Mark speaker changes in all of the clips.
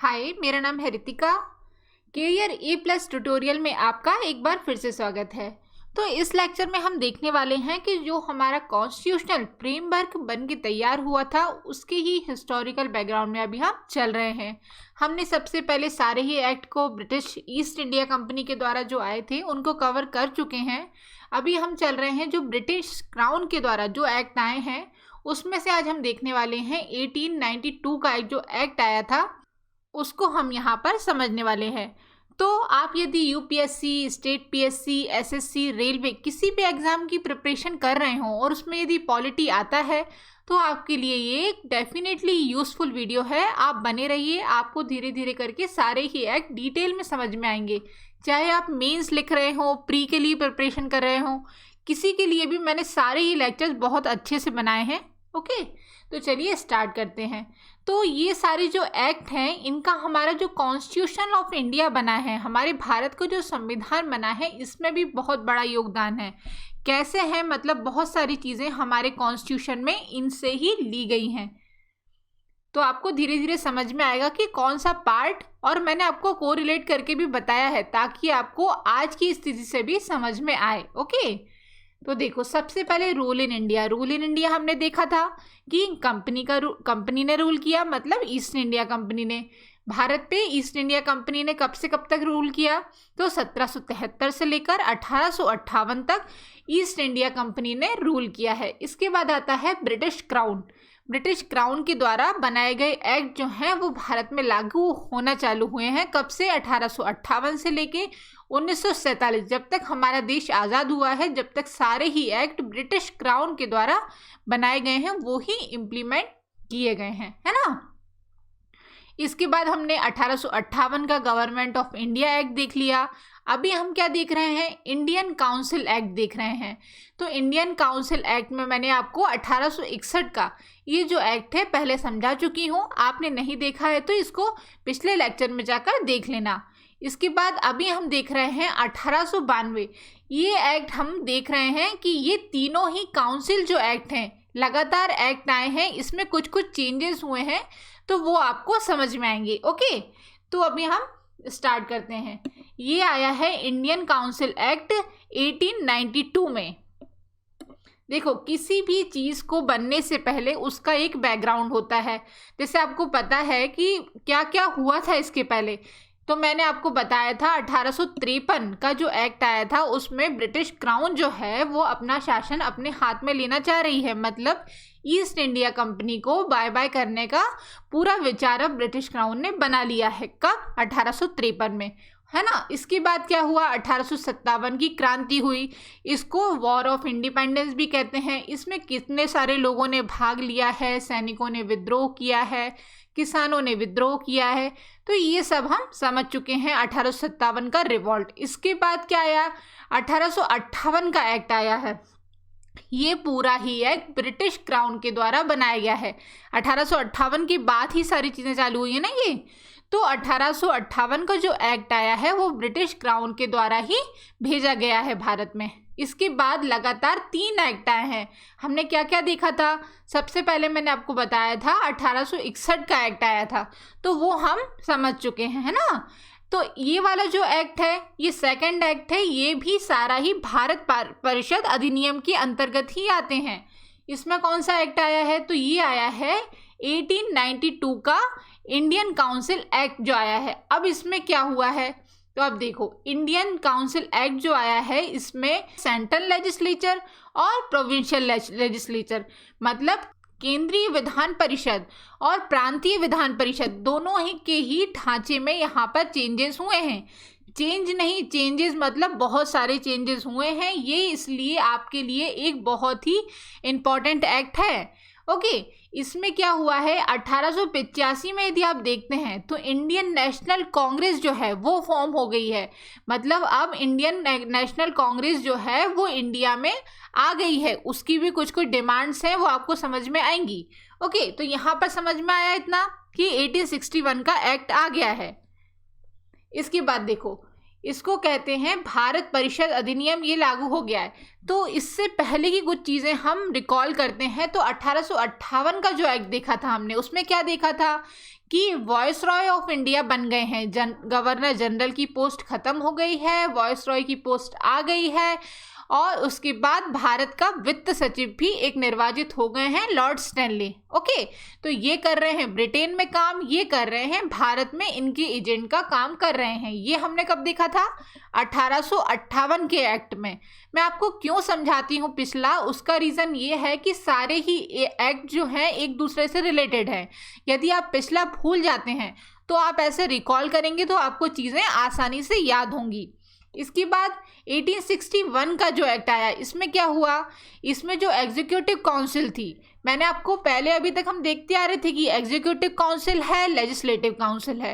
Speaker 1: हाय, मेरा नाम है रितिका। कैरियर ए प्लस ट्यूटोरियल में आपका एक बार फिर से स्वागत है। तो इस लेक्चर में हम देखने वाले हैं कि जो हमारा कॉन्स्टिट्यूशनल फ्रेमवर्क बन के तैयार हुआ था उसके ही हिस्टोरिकल बैकग्राउंड में अभी हम चल रहे हैं। हमने सबसे पहले सारे ही एक्ट को ब्रिटिश ईस्ट इंडिया कंपनी के द्वारा जो आए थे उनको कवर कर चुके हैं। अभी हम चल रहे हैं जो ब्रिटिश क्राउन के द्वारा जो एक्ट आए हैं उसमें से आज हम देखने वाले हैं 1892 का एक जो एक्ट आया था उसको हम यहाँ पर समझने वाले हैं। तो आप यदि UPSC, state PSC, SSC, railway किसी भी एग्ज़ाम की प्रिपरेशन कर रहे हो और उसमें यदि पॉलिटी आता है तो आपके लिए ये एक डेफिनेटली यूज़फुल वीडियो है। आप बने रहिए, आपको धीरे धीरे करके सारे ही एक्ट डिटेल में समझ में आएंगे। चाहे आप मेंस लिख रहे हो, प्री के लिए प्रिपरेशन कर रहे हो, किसी के लिए भी मैंने सारे ही लेक्चर्स बहुत अच्छे से बनाए हैं। ओके, तो चलिए स्टार्ट करते हैं। तो ये सारे जो एक्ट हैं इनका हमारा जो कॉन्स्टिट्यूशन ऑफ इंडिया बना है, हमारे भारत का जो संविधान बना है, इसमें भी बहुत बड़ा योगदान है। कैसे है मतलब बहुत सारी चीज़ें हमारे कॉन्स्टिट्यूशन में इनसे ही ली गई हैं। तो आपको धीरे धीरे समझ में आएगा कि कौन सा पार्ट, और मैंने आपको कोरिलेट करके भी बताया है ताकि आपको आज की स्थिति से भी समझ में आए। ओके, तो देखो सबसे पहले rule in India. Rule in India हमने देखा था कि कंपनी ने रूल किया, मतलब ईस्ट इंडिया कंपनी ने भारत पे। ईस्ट इंडिया कंपनी ने कब से कब तक रूल किया? तो 1773 से लेकर 1858 तक ईस्ट इंडिया कंपनी ने रूल किया है। इसके बाद आता है ब्रिटिश क्राउन। ब्रिटिश क्राउन के द्वारा बनाए गए एक्ट जो हैं वो भारत में लागू होना चालू हुए हैं। कब से? 1858 से लेके 1947, जब तक हमारा देश आज़ाद हुआ है, जब तक सारे ही एक्ट ब्रिटिश क्राउन के द्वारा बनाए गए हैं वो ही इम्प्लीमेंट किए गए हैं, है ना। इसके बाद हमने 1858 का गवर्नमेंट ऑफ इंडिया एक्ट देख लिया। अभी हम क्या देख रहे हैं? इंडियन काउंसिल एक्ट देख रहे हैं। तो इंडियन काउंसिल एक्ट में मैंने आपको 1861 का ये जो एक्ट है पहले समझा चुकी हूँ। आपने नहीं देखा है तो इसको पिछले लेक्चर में जाकर देख लेना। इसके बाद अभी हम देख रहे हैं 1892। ये एक्ट हम देख रहे हैं कि ये तीनों ही काउंसिल जो एक्ट हैं, लगातार एक्ट आए हैं, इसमें कुछ कुछ चेंजेस हुए हैं तो वो आपको समझ में आएंगे। ओके, तो अभी हम स्टार्ट करते हैं। ये आया है इंडियन काउंसिल एक्ट 1892 में। देखो किसी भी चीज़ को बनने से पहले उसका एक बैकग्राउंड होता है। जैसे आपको पता है कि क्या क्या हुआ था इसके पहले, तो मैंने आपको बताया था 1853 का जो एक्ट आया था उसमें ब्रिटिश क्राउन जो है वो अपना शासन अपने हाथ में लेना चाह रही है। मतलब ईस्ट इंडिया कंपनी को बाय बाय करने का पूरा विचार अब ब्रिटिश क्राउन ने बना लिया है। कब? 1853 में, है ना। इसके बाद क्या हुआ? 1857 की क्रांति हुई। इसको वॉर ऑफ इंडिपेंडेंस भी कहते हैं। इसमें कितने सारे लोगों ने भाग लिया है, सैनिकों ने विद्रोह किया है, किसानों ने विद्रोह किया है, तो ये सब हम समझ चुके हैं। 1857 का रिवॉल्ट। इसके बाद क्या आया? 1858 का एक्ट आया है। ये पूरा ही एक्ट ब्रिटिश क्राउन के द्वारा बनाया गया है। 1858 के बाद ही सारी चीज़ें चालू हुई है ना ये। तो 1858 का जो एक्ट आया है वो ब्रिटिश क्राउन के द्वारा ही भेजा गया है भारत में। इसके बाद लगातार 3 एक्ट आए हैं। हमने क्या क्या देखा था? सबसे पहले मैंने आपको बताया था 1861 का एक्ट आया था, तो वो हम समझ चुके हैं, है ना। तो ये वाला जो एक्ट है ये सेकंड एक्ट है। ये भी सारा ही भारत परिषद अधिनियम के अंतर्गत ही आते हैं। इसमें कौन सा एक्ट आया है? तो ये आया है 1892 का इंडियन काउंसिल एक्ट जो आया है। अब इसमें क्या हुआ है? तो अब देखो इंडियन काउंसिल एक्ट जो आया है इसमें सेंट्रल लेजिस्लेचर और प्रोविंशियल लेजिस्लेचर, मतलब केंद्रीय विधान परिषद और प्रांतीय विधान परिषद दोनों ही के ही ढांचे में यहाँ पर चेंजेस हुए हैं। चेंज नहीं, चेंजेस मतलब बहुत सारे चेंजेस हुए हैं। ये इसलिए आपके लिए एक बहुत ही इम्पॉर्टेंट एक्ट है। ओके, इसमें क्या हुआ है? 1885 में यदि आप देखते हैं तो इंडियन नेशनल कांग्रेस जो है वो फॉर्म हो गई है। मतलब अब इंडियन नेशनल कांग्रेस जो है वो इंडिया में आ गई है। उसकी भी कुछ कुछ डिमांड्स हैं, वो आपको समझ में आएंगी। ओके, तो यहाँ पर समझ में आया इतना कि 1861 का एक्ट आ गया है। इसके बाद देखो इसको कहते हैं भारत परिषद अधिनियम, ये लागू हो गया है। तो इससे पहले की कुछ चीज़ें हम रिकॉल करते हैं। तो 1858 का जो एक्ट देखा था हमने, उसमें क्या देखा था कि वॉइस रॉय ऑफ इंडिया बन गए हैं। गवर्नर जनरल की पोस्ट खत्म हो गई है, वॉइस रॉय की पोस्ट आ गई है, और उसके बाद भारत का वित्त सचिव भी एक निर्वाचित हो गए हैं, लॉर्ड स्टैनली। ओके, तो ये कर रहे हैं ब्रिटेन में काम, ये कर रहे हैं भारत में, इनकी एजेंट का काम कर रहे हैं। ये हमने कब देखा था? 1858 के एक्ट में। मैं आपको क्यों समझाती हूँ पिछला, उसका रीज़न ये है कि सारे ही एक्ट जो हैं एक दूसरे से रिलेटेड हैं। यदि आप पिछला भूल जाते हैं तो आप ऐसे रिकॉल करेंगे तो आपको चीज़ें आसानी से याद होंगी। इसके बाद 1861 का जो एक्ट आया, इसमें क्या हुआ? इसमें जो एग्जीक्यूटिव काउंसिल थी, मैंने आपको पहले, अभी तक हम देखते आ रहे थे कि एग्जीक्यूटिव काउंसिल है, लेजिस्लेटिव काउंसिल है,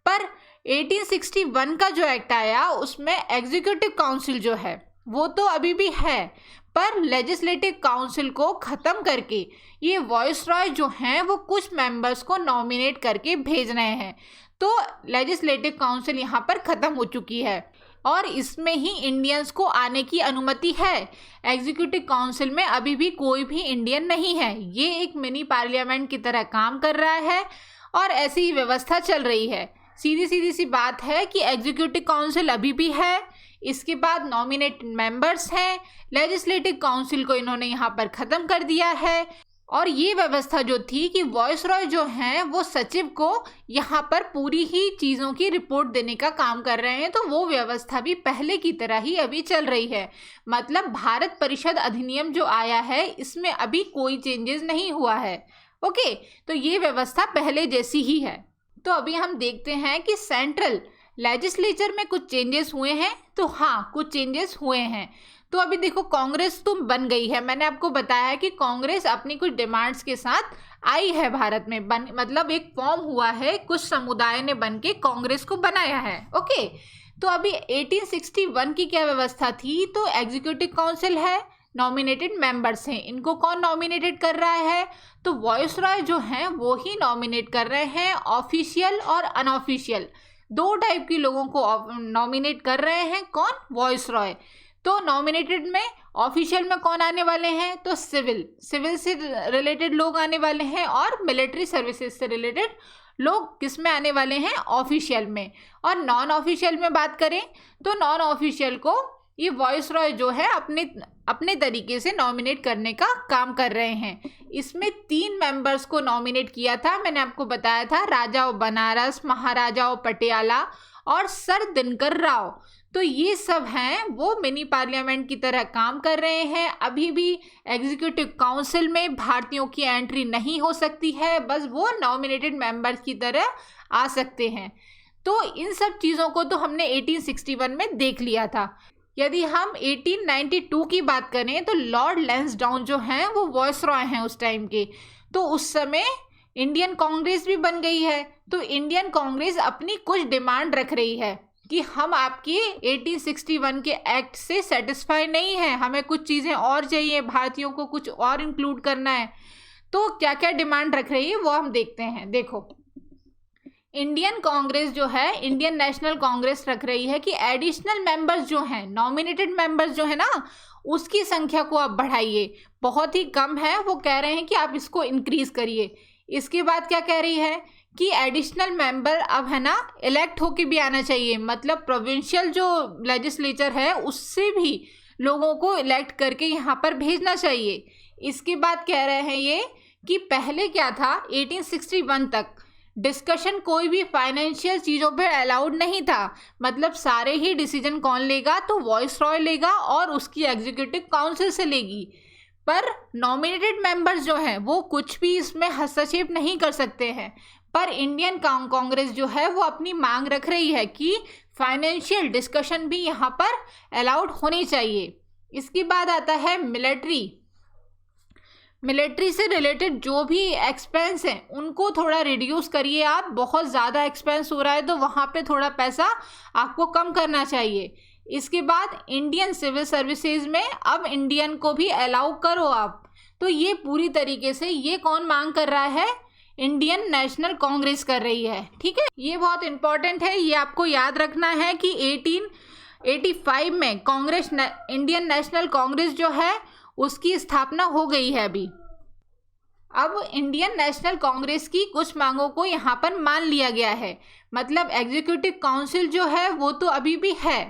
Speaker 1: पर 1861 का जो एक्ट आया उसमें एग्जीक्यूटिव काउंसिल जो है वो तो अभी भी है, पर लेजिस्लेटिव काउंसिल को ख़त्म करके ये वॉइस रॉय जो हैं वो कुछ मेंबर्स को नॉमिनेट करके भेज रहे हैं। तो लेजिस्लेटिव काउंसिल यहाँ पर ख़त्म हो चुकी है और इसमें ही इंडियंस को आने की अनुमति है। एग्जीक्यूटिव काउंसिल में अभी भी कोई भी इंडियन नहीं है। ये एक मिनी पार्लियामेंट की तरह काम कर रहा है और ऐसी ही व्यवस्था चल रही है। सीधी सी बात है कि एग्जीक्यूटिव काउंसिल अभी भी है, इसके बाद नॉमिनेटेड मेंबर्स हैं, लेजिस्लेटिव काउंसिल को इन्होंने यहाँ पर ख़त्म कर दिया है। और ये व्यवस्था जो थी कि वॉइस रॉय जो हैं वो सचिव को यहाँ पर पूरी ही चीज़ों की रिपोर्ट देने का काम कर रहे हैं, तो वो व्यवस्था भी पहले की तरह ही अभी चल रही है। मतलब भारत परिषद अधिनियम जो आया है इसमें अभी कोई चेंजेस नहीं हुआ है। ओके, तो ये व्यवस्था पहले जैसी ही है। तो अभी हम देखते हैं कि सेंट्रल लेजिस्लेचर में कुछ चेंजेस हुए हैं। तो हाँ, कुछ चेंजेस हुए हैं। तो अभी देखो, कांग्रेस तो बन गई है। मैंने आपको बताया है कि कांग्रेस अपनी कुछ डिमांड्स के साथ आई है भारत में, मतलब एक फॉर्म हुआ है, कुछ समुदाय ने बन के कांग्रेस को बनाया है। ओके, तो अभी 1861 की क्या व्यवस्था थी? तो एग्जीक्यूटिव काउंसिल है, नॉमिनेटेड मेंबर्स हैं। इनको कौन नॉमिनेटेड कर रहा है? तो वॉइस रॉय जो हैं वो ही नॉमिनेट कर रहे हैं। ऑफिशियल और अनऑफिशियल दो टाइप के लोगों को नॉमिनेट कर रहे हैं। कौन? वॉइस रॉय। तो नॉमिनेटेड में, ऑफिशियल में कौन आने वाले हैं? तो सिविल से रिलेटेड लोग आने वाले हैं, और मिलिट्री सर्विसेज से रिलेटेड लोग किस में आने वाले हैं? ऑफिशियल में। और नॉन ऑफिशियल में बात करें तो नॉन ऑफिशियल को ये वॉइस रॉय जो है अपने तरीके से नॉमिनेट करने का काम कर रहे हैं। इसमें 3 मेंबर्स को नॉमिनेट किया था, मैंने आपको बताया था, राजा ऑफ बनारस, महाराजा ऑफ पटियाला और सर दिनकर राव। तो ये सब हैं वो मिनी पार्लियामेंट की तरह काम कर रहे हैं। अभी भी एग्जीक्यूटिव काउंसिल में भारतीयों की एंट्री नहीं हो सकती है, बस वो नॉमिनेटेड मेंबर्स की तरह आ सकते हैं। तो इन सब चीज़ों को तो हमने 1861 में देख लिया था। यदि हम 1892 की बात करें तो लॉर्ड लैंसडाउन जो हैं वो वॉइस रॉय हैं उस टाइम के। तो उस समय इंडियन कांग्रेस भी बन गई है। तो इंडियन कांग्रेस अपनी कुछ डिमांड रख रही है कि हम आपके 1861 के एक्ट से सेटिस्फाई नहीं है, हमें कुछ चीज़ें और चाहिए, भारतीयों को कुछ और इंक्लूड करना है। तो क्या क्या डिमांड रख रही है वो हम देखते हैं। देखो, इंडियन कांग्रेस जो है, इंडियन नेशनल कांग्रेस रख रही है कि एडिशनल मेंबर्स जो हैं, नॉमिनेटेड मेंबर्स जो है ना, उसकी संख्या को आप बढ़ाइए, बहुत ही कम है। वो कह रहे हैं कि आप इसको इंक्रीज करिए। इसके बाद क्या कह रही है कि एडिशनल मेंबर अब है ना इलेक्ट होके भी आना चाहिए, मतलब प्रोविंशियल जो लेजिस्लेचर है उससे भी लोगों को इलेक्ट करके यहाँ पर भेजना चाहिए। इसके बाद कह रहे हैं ये कि पहले क्या था, 1861 तक डिस्कशन कोई भी फाइनेंशियल चीज़ों पे अलाउड नहीं था, मतलब सारे ही डिसीजन कौन लेगा? तो वॉइस रॉय लेगा और उसकी एग्जीक्यूटिव काउंसिल से लेगी। पर नॉमिनेटेड मेंबर्स जो हैं वो कुछ भी इसमें हस्तक्षेप नहीं कर सकते हैं। पर इंडियन कांग्रेस जो है वो अपनी मांग रख रही है कि फाइनेंशियल डिस्कशन भी यहाँ पर अलाउड होनी चाहिए। इसके बाद आता है मिलिट्री से रिलेटेड जो भी एक्सपेंस हैं उनको थोड़ा रिड्यूस करिए आप, बहुत ज़्यादा एक्सपेंस हो रहा है तो वहाँ पे थोड़ा पैसा आपको कम करना चाहिए। इसके बाद इंडियन सिविल सर्विसेज में अब इंडियन को भी अलाउ करो आप। तो ये पूरी तरीके से ये कौन मांग कर रहा है? इंडियन नेशनल कांग्रेस कर रही है। ठीक है, ये बहुत इंपॉर्टेंट है, ये आपको याद रखना है कि 1885 में इंडियन नेशनल कांग्रेस जो है उसकी स्थापना हो गई है अभी। अब इंडियन नेशनल कांग्रेस की कुछ मांगों को यहाँ पर मान लिया गया है। मतलब एग्जीक्यूटिव काउंसिल जो है वो तो अभी भी है,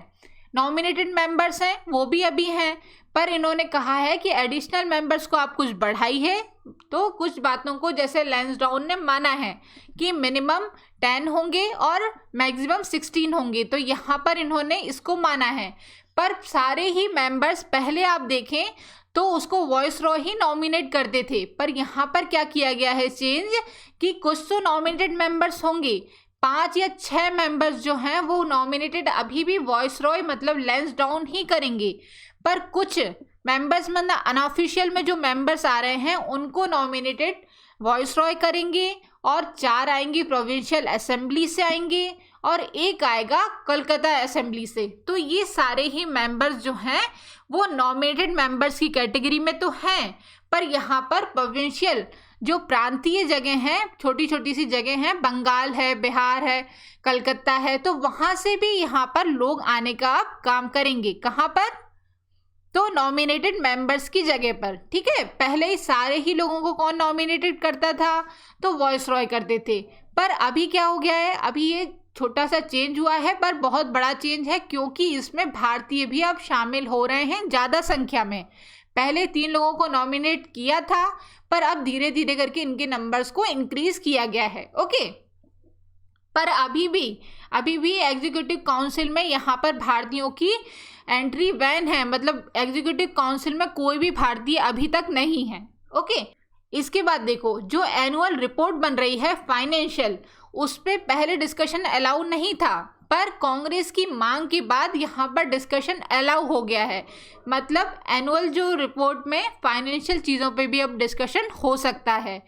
Speaker 1: नॉमिनेटेड मेंबर्स हैं वो भी अभी हैं, पर इन्होंने कहा है कि एडिशनल मेंबर्स को आप कुछ बढ़ाई है। तो कुछ बातों को जैसे लैंसडाउन ने माना है कि मिनिमम 10 होंगे और मैक्सिमम 16 होंगे, तो यहाँ पर इन्होंने इसको माना है। पर सारे ही मेंबर्स पहले आप देखें तो उसको वॉइस रॉ ही नॉमिनेट करते थे, पर यहाँ पर क्या किया गया है चेंज कि कुछ तो नॉमिनेटेड मेंबर्स होंगे, 5 या 6 मेंबर्स जो हैं वो नॉमिनेटेड अभी भी वॉइस रॉय मतलब लैंसडाउन ही करेंगे, पर कुछ मेंबर्स मतलब अनऑफिशियल में जो मेंबर्स आ रहे हैं उनको नॉमिनेटेड वॉइस रॉय करेंगे, और 4 आएंगे प्रोविंशियल असेंबली से आएंगे और 1 आएगा कलकत्ता असेंबली से। तो ये सारे ही मेंबर्स जो हैं वो नॉमिनेटेड मेंबर्स की कैटेगरी में तो हैं, पर यहाँ पर प्रोविंशियल जो प्रांतीय जगह हैं, छोटी छोटी सी जगह हैं, बंगाल है, बिहार है, कलकत्ता है, तो वहाँ से भी यहाँ पर लोग आने का अब काम करेंगे। कहाँ पर? तो नॉमिनेटेड मेंबर्स की जगह पर। ठीक है, पहले ही सारे ही लोगों को कौन नॉमिनेटेड करता था? तो वॉइस रॉय करते थे, पर अभी क्या हो गया है, अभी ये छोटा सा चेंज हुआ है, पर बहुत बड़ा चेंज है क्योंकि इसमें भारतीय भी अब शामिल हो रहे हैं ज़्यादा संख्या में। पहले 3 लोगों को नॉमिनेट किया था, पर अब धीरे धीरे करके इनके नंबर्स को इंक्रीज किया गया है। ओके, पर अभी भी एग्जीक्यूटिव काउंसिल में यहाँ पर भारतीयों की एंट्री बैन है, मतलब एग्जीक्यूटिव काउंसिल में कोई भी भारतीय अभी तक नहीं है। ओके, इसके बाद देखो जो एनुअल रिपोर्ट बन रही है फाइनेंशियल, उस पर पहले डिस्कशन अलाउ नहीं था, पर कांग्रेस की मांग के बाद यहाँ पर डिस्कशन अलाउ हो गया है। मतलब एनुअल जो रिपोर्ट में फाइनेंशियल चीज़ों पे भी अब डिस्कशन हो सकता है,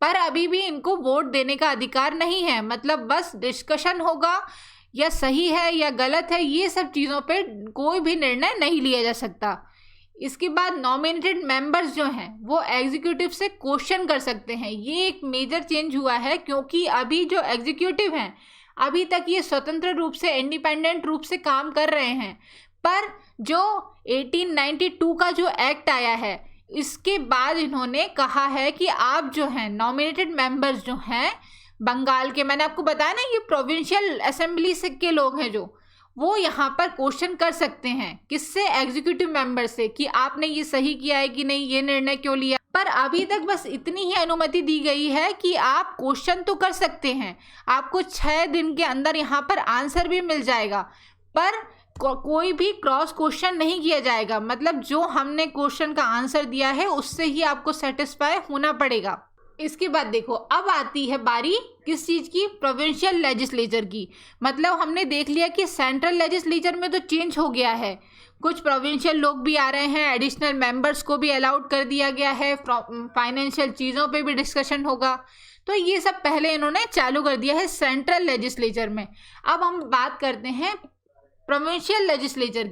Speaker 1: पर अभी भी इनको वोट देने का अधिकार नहीं है। मतलब बस डिस्कशन होगा, या सही है या गलत है, ये सब चीज़ों पे कोई भी निर्णय नहीं लिया जा सकता। इसके बाद नॉमिनेटेड मेंबर्स जो हैं वो एग्जीक्यूटिव से क्वेश्चन कर सकते हैं। ये एक मेजर चेंज हुआ है क्योंकि अभी जो एग्जीक्यूटिव हैं अभी तक ये स्वतंत्र रूप से, इंडिपेंडेंट रूप से काम कर रहे हैं, पर जो 1892 का जो एक्ट आया है इसके बाद इन्होंने कहा है कि आप जो हैं नॉमिनेटेड मेंबर्स जो हैं बंगाल के, मैंने आपको बताया ना ये प्रोविंशियल असेंबली से के लोग हैं, जो वो यहाँ पर क्वेश्चन कर सकते हैं। किससे? एग्जीक्यूटिव मेंबर से, कि आपने ये सही किया है कि नहीं, ये निर्णय क्यों लिया। पर अभी तक बस इतनी ही अनुमति दी गई है कि आप क्वेश्चन तो कर सकते हैं, आपको 6 दिन के अंदर यहाँ पर आंसर भी मिल जाएगा, पर कोई भी क्रॉस क्वेश्चन नहीं किया जाएगा। मतलब जो हमने क्वेश्चन का आंसर दिया है उससे ही आपको सेटिस्फाई होना पड़ेगा। इसके बाद देखो अब आती है बारी किस चीज़ की? प्रोविंशियल लेजिस्लेचर की। मतलब हमने देख लिया कि सेंट्रल लेजिस्लेचर में तो चेंज हो गया है, कुछ प्रोविंशियल लोग भी आ रहे हैं, एडिशनल मेंबर्स को भी अलाउड कर दिया गया है, फाइनेंशियल चीज़ों पे भी डिस्कशन होगा, तो ये सब पहले इन्होंने चालू कर दिया है सेंट्रल लेजिस्लेचर में। अब हम बात करते हैं प्रोविंशियल लेजिस्लेचर।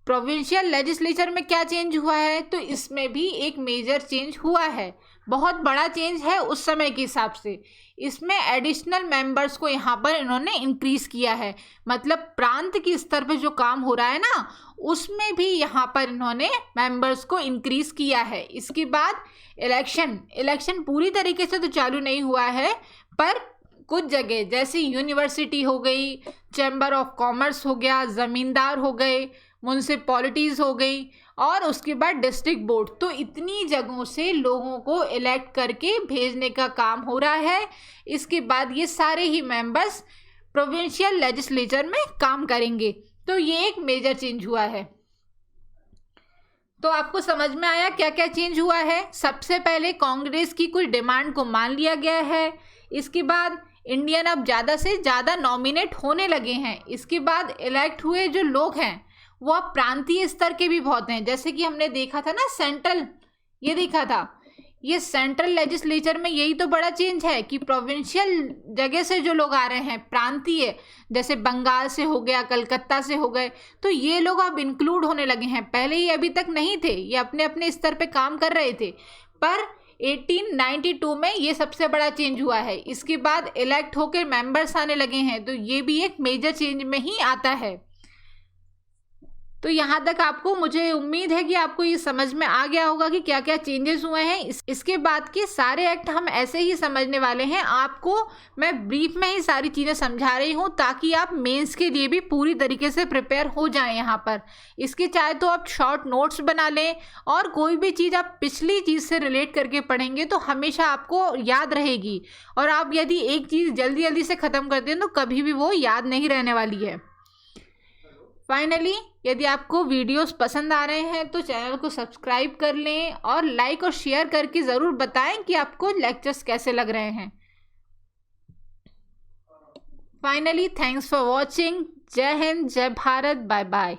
Speaker 1: प्रोविंशियल लेजिस्लेचर में क्या चेंज हुआ है? तो इसमें भी एक मेजर चेंज हुआ है, बहुत बड़ा चेंज है उस समय के हिसाब से। इसमें एडिशनल मेंबर्स को यहाँ पर इन्होंने इंक्रीज किया है। मतलब प्रांत के स्तर पे जो काम हो रहा है ना, उसमें भी यहाँ पर इन्होंने मेंबर्स को इंक्रीज किया है। इसके बाद इलेक्शन पूरी तरीके से तो चालू नहीं हुआ है, पर कुछ जगह जैसे यूनिवर्सिटी हो गई, चैम्बर ऑफ कॉमर्स हो गया, ज़मींदार हो गए, म्यूनसिपैलिटीज़ हो गई, और उसके बाद डिस्ट्रिक्ट बोर्ड, तो इतनी जगहों से लोगों को इलेक्ट करके भेजने का काम हो रहा है। इसके बाद ये सारे ही मेंबर्स प्रोविंशियल लेजिस्लेचर में काम करेंगे, तो ये एक मेजर चेंज हुआ है। तो आपको समझ में आया क्या क्या चेंज हुआ है? सबसे पहले कांग्रेस की कुछ डिमांड को मान लिया गया है। इसके बाद इंडियन अब ज़्यादा से ज़्यादा नॉमिनेट होने लगे हैं। इसके बाद इलेक्ट हुए जो लोग हैं वो अब प्रांतीय स्तर के भी बहुत हैं, जैसे कि हमने देखा था ना सेंट्रल, ये देखा था, ये सेंट्रल लेजिस्लेचर में यही तो बड़ा चेंज है कि प्रोविंशियल जगह से जो लोग आ रहे हैं, प्रांतीय, जैसे बंगाल से हो गया, कलकत्ता से हो गए, तो ये लोग अब इंक्लूड होने लगे हैं। पहले ये अभी तक नहीं थे, ये अपने अपने स्तर पे काम कर रहे थे, पर 1892 में ये सबसे बड़ा चेंज हुआ है। इसके बाद इलेक्ट होकर मेंबर्स आने लगे हैं, तो ये भी एक मेजर चेंज में ही आता है। तो यहाँ तक आपको, मुझे उम्मीद है कि आपको ये समझ में आ गया होगा कि क्या क्या चेंजेस हुए हैं। इसके बाद के सारे एक्ट हम ऐसे ही समझने वाले हैं। आपको मैं ब्रीफ में ही सारी चीज़ें समझा रही हूँ ताकि आप मेंस के लिए भी पूरी तरीके से प्रिपेयर हो जाएं। यहाँ पर इसके चाहे तो आप शॉर्ट नोट्स बना लें, और कोई भी चीज़ आप पिछली चीज़ से रिलेट करके पढ़ेंगे तो हमेशा आपको याद रहेगी। और आप यदि एक चीज़ जल्दी जल्दी से ख़त्म करते हैं तो कभी भी वो याद नहीं रहने वाली है। फाइनली, यदि आपको वीडियोस पसंद आ रहे हैं तो चैनल को सब्सक्राइब कर लें और लाइक और शेयर करके ज़रूर बताएं कि आपको लेक्चर्स कैसे लग रहे हैं। Finally, thanks for watching. जय हिंद, जय भारत, बाय बाय।